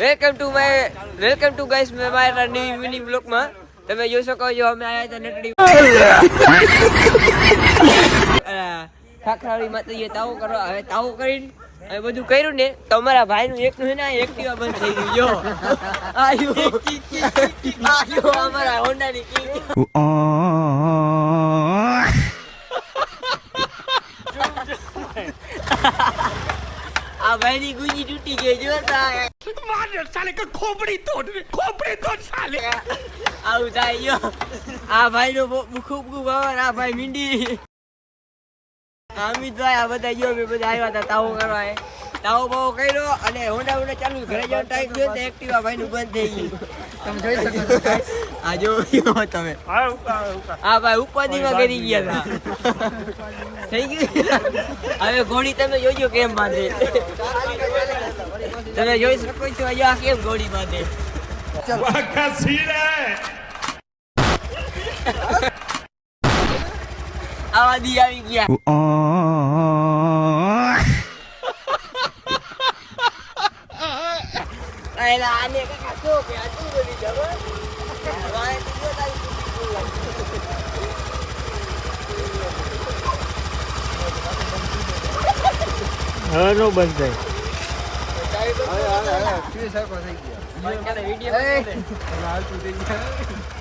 welcome to guys મે મારા mini blog માં તમે જોઈ શકો છો અમે આયા હતા નટડી ખાખરાળી માતાજીએ તાવો કરો હવે તાવો કરીને હવે બધું કર્યું ને તો અમારા ભાઈનું એકનું છે ને એક્ટિવા બંધ થઈ ગયું જો આયો અમારા હોન્ડાની કી આ ભાઈની ગુંજી તૂટી ગઈ જો માર સાલે કે ખોપડી તોડ સાલે આવું થાય યો આ ભાઈનો ખૂબ આભાર આ ભાઈ મીંડી અમિતભાઈ આ બધા જો મે બધા આવ્યા હતા તાવો કરવા તાવો બાવો કર્યો અને હોન્ડા ચાલુ ઘરે જવાનો ટાઈમ થયો તો એક્ટિવા ભાઈનું બંધ થઈ ગયું તમે જોઈ શકો છો આ જો તમે હા ભાઈ ઉપાધિમાં કરી ગયા હતા થઈ ગયું હવે ઘોડી તમે જોજો કેમ બાંધે તમે જોઈ શકો છો આ કેમ ઘોડી બાંધે આવા દી આવી ગયા આયલા આને કાકા તો કે આ તું બોલી જાવ વાય તું તારી હવે નો બંધ થાય હવે ફ્રી સરકો થઈ ગયા વિડિયો હાલ તું થઈ ગયા